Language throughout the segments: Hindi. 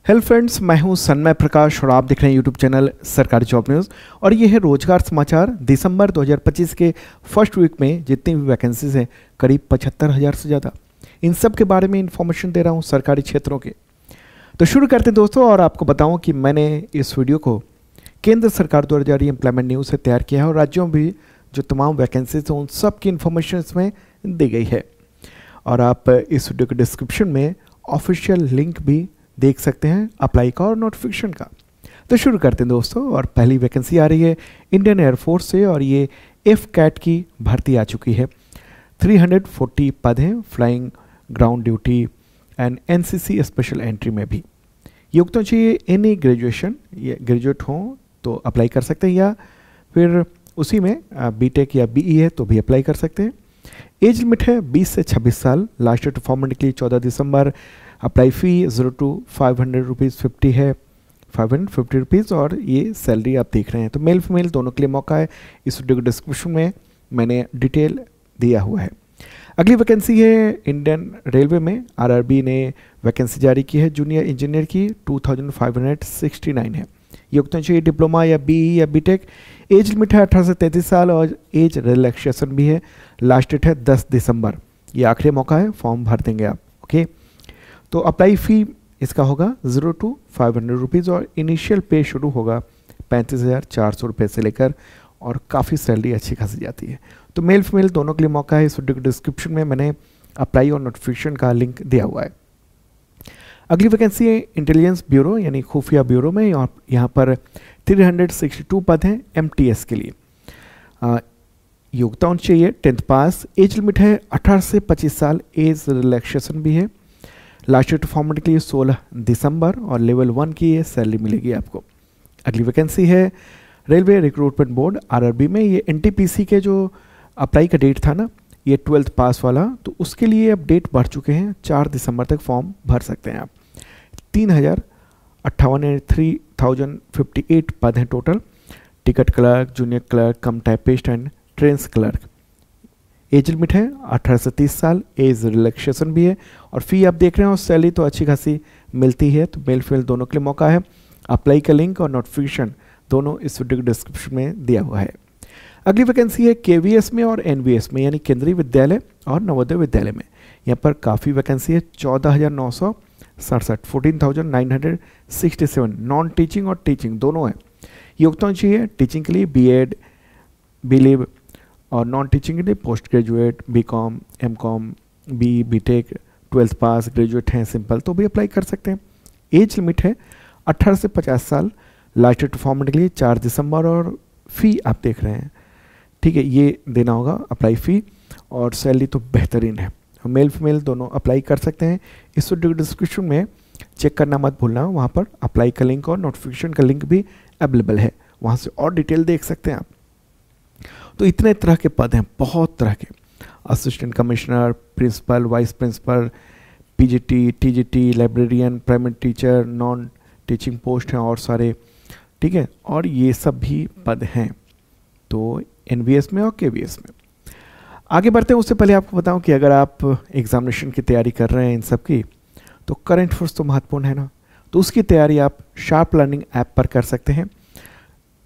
हेलो फ्रेंड्स, मैं हूं सन्मय प्रकाश और आप देख रहे हैं यूट्यूब चैनल सरकारी जॉब न्यूज़। और ये है रोजगार समाचार। दिसंबर 2025 के फर्स्ट वीक में जितनी भी वैकेंसीज हैं करीब 75,000 से ज़्यादा, इन सब के बारे में इंफॉर्मेशन दे रहा हूं सरकारी क्षेत्रों के। तो शुरू करते हैं दोस्तों। और आपको बताऊं कि मैंने इस वीडियो को केंद्र सरकार द्वारा जारी एम्प्लॉयमेंट न्यूज़ से तैयार किया है और राज्यों में भी जो तमाम वैकेंसीज हैं उन सब की इन्फॉर्मेशन इसमें दी गई है। और आप इस वीडियो के डिस्क्रिप्शन में ऑफिशियल लिंक भी देख सकते हैं अप्लाई का और नोटिफिकेशन का। तो शुरू करते हैं दोस्तों। और पहली वैकेंसी आ रही है इंडियन एयरफोर्स से और ये एफ-कैट की भर्ती आ चुकी है। 340 पद हैं flying ground duty and NCC special entry में भी। योग्यता चाहिए एनी ग्रेजुएशन, ये ग्रेजुएट हों तो अप्लाई कर सकते हैं या फिर उसी में बीटेक या बीई है तो भी अप्लाई कर सकते हैं। एज लिमिट है 20 से 26 साल। लास्ट डेट फॉर्म भरने के लिए 14 दिसंबर। अप्लाई फ़ी 0 to 500 रुपीज़ 50 है, 550 रुपीज़। और ये सैलरी आप देख रहे हैं। तो मेल फीमेल दोनों के लिए मौका है। इस वीडियो के डिस्क्रिप्शन में मैंने डिटेल दिया हुआ है। अगली वैकेंसी है इंडियन रेलवे में। आरआरबी ने वैकेंसी जारी की है जूनियर इंजीनियर की, 2569 है। योग्यता चाहिए डिप्लोमा या बीई या बीटेक। एज लिमिट है 18 से 33 साल और एज रिलैक्सेशन भी है। लास्ट डेट है 10 दिसंबर। ये आखिरी मौका है, फॉर्म भर देंगे आप। ओके, तो अप्लाई फ़ी इसका होगा 0 to 500 रुपीज़ और इनिशियल पे शुरू होगा 35,400 रुपये से लेकर और काफ़ी सैलरी अच्छी खासी जाती है। तो मेल फीमेल दोनों के लिए मौका है। इस वीडियो के डिस्क्रिप्शन में मैंने अप्लाई और नोटिफिकेशन का लिंक दिया हुआ है। अगली वैकेंसी है इंटेलिजेंस ब्यूरो यानी खुफिया ब्यूरो में। और यहाँ पर 362 पद हैं एमटीएस के लिए। योग्यता चाहिए 10th पास। एज लिमिट है 18 से 25 साल। एज रिलैक्सेशन भी है। लास्ट डेट फॉर्मेट के लिए 16 दिसंबर और लेवल 1 की ये सैलरी मिलेगी आपको। अगली वैकेंसी है रेलवे रिक्रूटमेंट बोर्ड आरआरबी में। ये एनटीपीसी के जो अप्लाई का डेट था ना, ये 12th पास वाला, तो उसके लिए अब डेट बढ़ चुके हैं। 4 दिसंबर तक फॉर्म भर सकते हैं आप। 3058 पद हैं total. Ticket clerk, junior clerk, come typist and trains clerk. Age limit है 18 से 30 साल। एज रिलैक्सेशन भी है और फी आप देख रहे हैं और सैलरी तो अच्छी खासी मिलती है। तो मेल फीमेल दोनों के लिए मौका है। अप्लाई का लिंक और नोटिफिकेशन दोनों इस वीडियो के डिस्क्रिप्शन में दिया हुआ है। अगली वैकेंसी है केवीएस में और एनवीएस में यानी केंद्रीय विद्यालय और नवोदय विद्यालय में। यहाँ पर काफ़ी वैकेंसी है। 14,967, 14,967 नॉन टीचिंग और टीचिंग दोनों है। योग्यता चाहिए टीचिंग के लिए बीएड, बीलिव और नॉन टीचिंग के लिए post graduate, BCom, MCom, BTech, 12th पास, ग्रेजुएट हैं सिंपल तो भी अप्लाई कर सकते हैं। एज लिमिट है 18 से 50 साल। लास्ट डेट फॉर्मेट के लिए 4 दिसंबर और फ़ी आप देख रहे हैं, ठीक है, ये देना होगा अप्लाई फ़ी और सैलरी तो बेहतरीन है। मेल फीमेल दोनों अप्लाई कर सकते हैं। इस वीडियो के डिस्क्रिप्शन में चेक करना मत भूलना, वहाँ पर अप्लाई का लिंक और नोटिफिकेशन का लिंक भी अवेलेबल है, वहाँ से और डिटेल देख सकते हैं आप। तो इतने तरह के पद हैं, बहुत तरह के। Assistant commissioner, principal, vice principal, PGT, TGT, librarian, primary teacher, non teaching post हैं और सारे, ठीक है। और ये सब भी पद हैं तो एनवीएस में और केवीएस में। आगे बढ़ते हैं उससे पहले आपको बताऊं कि अगर आप एग्जामिनेशन की तैयारी कर रहे हैं इन सब की, तो करंट अफेयर्स तो महत्वपूर्ण है ना, तो उसकी तैयारी आप शार्प लर्निंग ऐप पर कर सकते हैं।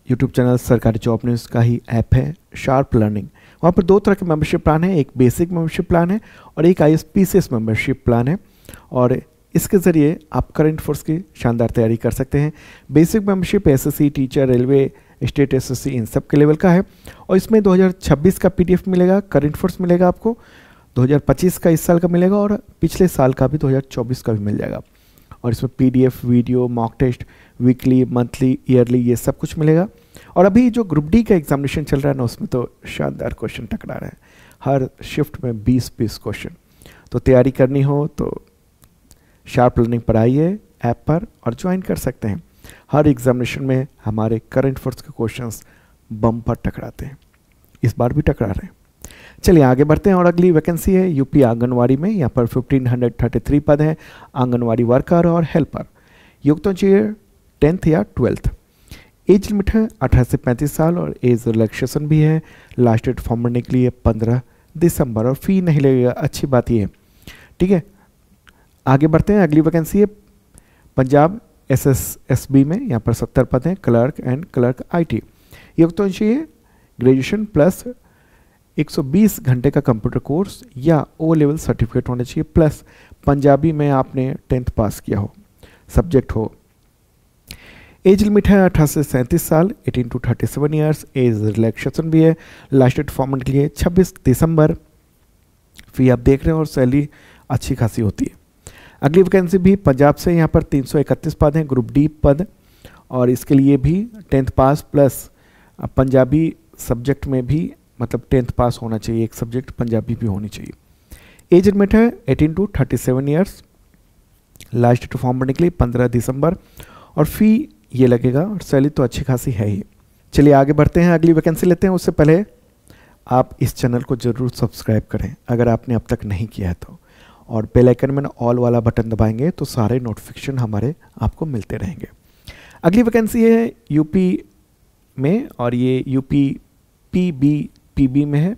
यूट्यूब चैनल सरकारी जॉब न्यूज़ का ही ऐप है शार्प लर्निंग। वहाँ पर 2 तरह के मेंबरशिप प्लान है, एक बेसिक मेंबरशिप प्लान है और एक आईएसपीसीएस मेंबरशिप प्लान है। और इसके ज़रिए आप करंट अफेयर्स की शानदार तैयारी कर सकते हैं। Basic membership SSC, teacher, railway, state SSC इन सब के लेवल का है और इसमें 2026 का पीडीएफ मिलेगा, करंट अफेयर्स मिलेगा आपको, 2025 का इस साल का मिलेगा और पिछले साल का भी 2024 का भी मिल जाएगा। और इसमें PDF, video, mock test, weekly, monthly, yearly, ये सब कुछ मिलेगा। और अभी जो ग्रुप डी का एग्जामिनेशन चल रहा है ना, उसमें तो शानदार क्वेश्चन टकरा रहे हैं। हर शिफ्ट में 20-20 क्वेश्चन। तो तैयारी करनी हो तो शार्प लर्निंग पर आइए ऐप पर और ज्वाइन कर सकते हैं। हर एग्जामिनेशन में हमारे करंट अफेयर्स के क्वेश्चंस बम पर टकराते हैं, इस बार भी टकरा रहे हैं। चलिए आगे बढ़ते हैं। और अगली वैकेंसी है यूपी आंगनवाड़ी में। यहाँ पर 1533 पद हैं आंगनवाड़ी वर्कर और हेल्पर। योग्यता चाहिए 10th या 12th। एज लिमिट है 18 से 35 साल और एज रिलैक्सेशन भी है। लास्ट डेट फॉर्म भरने के लिए 15 दिसंबर और फ़ी नहीं लगेगा, अच्छी बात ये है, ठीक है। आगे बढ़ते हैं। अगली वैकेंसी है पंजाब SSSB में यहाँ पर 70 पद हैं, क्लर्क एंड क्लर्क IT। योग्यता चाहिए ग्रेजुएशन प्लस 120 घंटे का कंप्यूटर कोर्स या O लेवल सर्टिफिकेट होना चाहिए, प्लस पंजाबी में आपने 10th पास किया हो, सब्जेक्ट हो। एज लिमिट है 18 से 37 साल, 18 to 37 ईयर्स। एज रिलैक्सेशन भी है, लास्ट डेट फॉर्मेट के लिए 26 दिसंबर। फी आप देख रहे हैं और सैलरी अच्छी खासी होती है। अगली वैकेंसी भी पंजाब से, यहाँ पर 331 पद हैं, ग्रुप डी पद, और इसके लिए भी 10th पास प्लस पंजाबी सब्जेक्ट में भी मतलब 10th पास होना चाहिए, एक सब्जेक्ट पंजाबी भी होनी चाहिए। एज लिमिट है 18 to 37 years. Last date form भरने के लिए 15 दिसंबर, और फी ये लगेगा, और सैलरी तो अच्छी खासी है ही। चलिए आगे बढ़ते हैं, अगली वैकेंसी लेते हैं। उससे पहले आप इस चैनल को ज़रूर सब्सक्राइब करें अगर आपने अब तक नहीं किया है तो, और बेल आइकन में ऑल वाला बटन दबाएंगे तो सारे नोटिफिकेशन हमारे आपको मिलते रहेंगे। अगली वैकेंसी है यूपी में, और ये यूपी पीबी में है,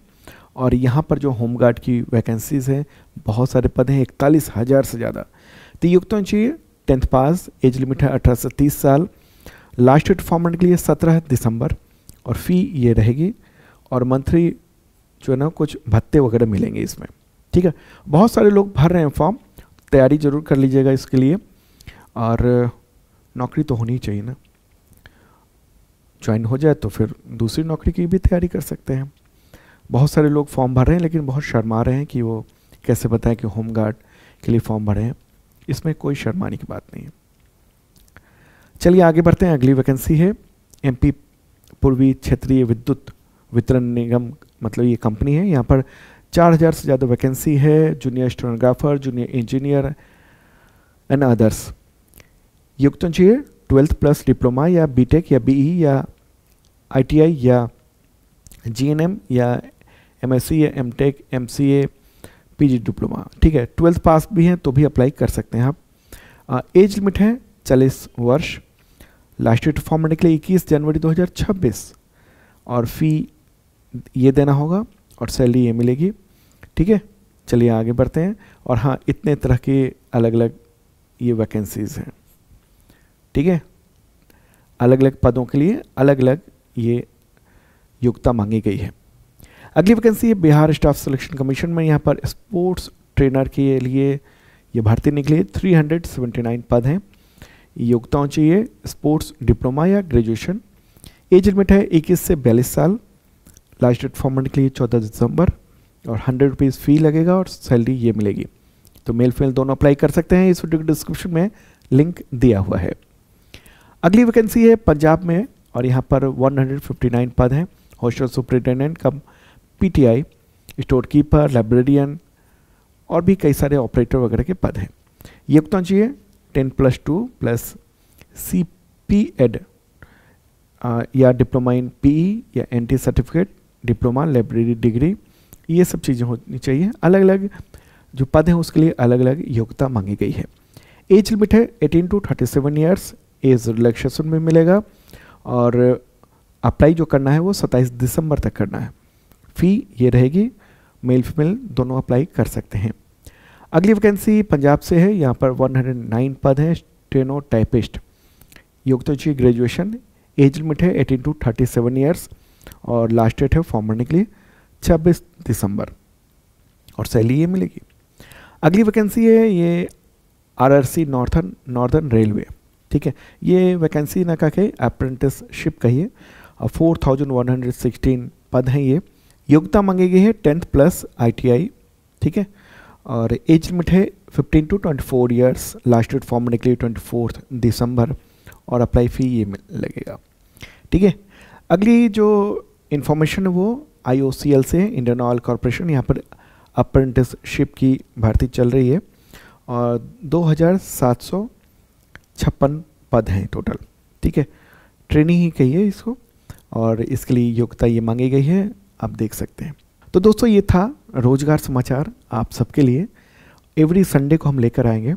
और यहाँ पर जो होमगार्ड की वैकेंसीज हैं बहुत सारे पद हैं, 41,000 से ज़्यादा। तो योग्यता चाहिए 10th पास, एज लिमिट है 18 से 30 साल। लास्ट डेट फॉर्मेट के लिए 17 दिसंबर, और फी ये रहेगी, और मंथली जो है ना कुछ भत्ते वगैरह मिलेंगे इसमें, ठीक है। बहुत सारे लोग भर रहे हैं फॉर्म, तैयारी ज़रूर कर लीजिएगा इसके लिए, और नौकरी तो होनी चाहिए ना, ज्वाइन हो जाए तो फिर दूसरी नौकरी की भी तैयारी कर सकते हैं। बहुत सारे लोग फॉर्म भर रहे हैं लेकिन बहुत शर्मा रहे हैं कि वो कैसे बताएं कि होमगार्ड के लिए फॉर्म भरे हैं। इसमें कोई शर्माने की बात नहीं है। चलिए आगे बढ़ते हैं, अगली वैकेंसी है MP पूर्वी क्षेत्रीय विद्युत वितरण निगम, मतलब ये कंपनी है। यहाँ पर 4,000 से ज़्यादा वैकेंसी है, junior stenographer, junior engineer and others. योग्यता चाहिए 12th प्लस डिप्लोमा या BTech या BE या ITI या GNM या MSc या MTech MCA PG डिप्लोमा, ठीक है। 12th पास भी हैं तो भी अप्लाई कर सकते हैं आप। एज लिमिट है 40 वर्ष। लास्ट डेट फॉर्म भरने के लिए 21 जनवरी 2026, और फी ये देना होगा और सैलरी ये मिलेगी, ठीक है। चलिए आगे बढ़ते हैं, और हाँ इतने तरह के अलग अलग ये वैकेंसीज हैं, ठीक है। अलग अलग पदों के लिए अलग अलग ये योग्यता मांगी गई है। अगली वैकेंसी है बिहार स्टाफ सिलेक्शन कमीशन में। यहाँ पर स्पोर्ट्स ट्रेनर के लिए ये भर्ती निकली, 379 पद हैं। योग्यताओं चाहिए स्पोर्ट्स डिप्लोमा या ग्रेजुएशन। एज लिमिट है 21 से 42 साल। लास्ट डेट फॉर्मेट के लिए 14 दिसंबर, और 100 रुपीज़ फी लगेगा और सैलरी ये मिलेगी। तो मेल फीमेल दोनों अप्लाई कर सकते हैं, इस वीडियो के डिस्क्रिप्शन में लिंक दिया हुआ है। अगली वैकेंसी है पंजाब में, और यहाँ पर 159 पद हैं। हॉस्टल सुपरिटेंडेंट कम PTI, स्टोर कीपर, लाइब्रेरियन, और भी कई सारे ऑपरेटर वगैरह के पद हैं। योग्यता चाहिए 10+2 प्लस CPEd या डिप्लोमा इन PE या NT certificate, diploma, library degree, ये सब चीज़ें होनी चाहिए। अलग अलग जो पद हैं उसके लिए अलग अलग योग्यता मांगी गई है। एज लिमिट है 18 to 37 ईयर्स। एज रिलैक्सेशन में मिलेगा, और अप्लाई जो करना है वो 27 दिसंबर तक करना है। फी ये रहेगी, मेल फीमेल दोनों अप्लाई कर सकते हैं। अगली वैकेंसी पंजाब से है। यहाँ पर 109 पद हैं, स्टेनो टाइपिस्ट। योग्यता चाहिए ग्रेजुएशन। एज लिमिट है 18 to 37 ईयर्स, और लास्ट डेट है फॉर्म भरने के लिए 26 दिसंबर, और सैलरी ये मिलेगी। अगली वैकेंसी है ये RRC नॉर्दर्न रेलवे, ठीक है। ये वैकेंसी ना कह के अप्रेंटिसशिप कहिए, और 4116 पद हैं ये। योग्यता मांगी गई है 10th प्लस ITI, ठीक है, और एज लिमिट है 15 to 24 years. Last date form भरने के लिए 24 दिसंबर, और अप्लाई फ़ी ये लगेगा, ठीक है। अगली जो इन्फॉर्मेशन है वो IOCL से, इंडियन ऑयल कॉरपोरेशन। यहाँ पर अप्रेंटिसशिप की भर्ती चल रही है, और 2756 पद हैं टोटल, ठीक है। ट्रेनिंग ही कहिए इसको, और इसके लिए योग्यता ये मांगी गई है, आप देख सकते हैं। तो दोस्तों ये था रोजगार समाचार आप सबके लिए। एवरी संडे को हम लेकर आएंगे।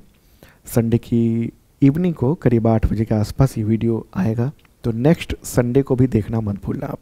संडे की इवनिंग को करीब 8 बजे के आसपास ये वीडियो आएगा, तो नेक्स्ट संडे को भी देखना मत भूलना आप।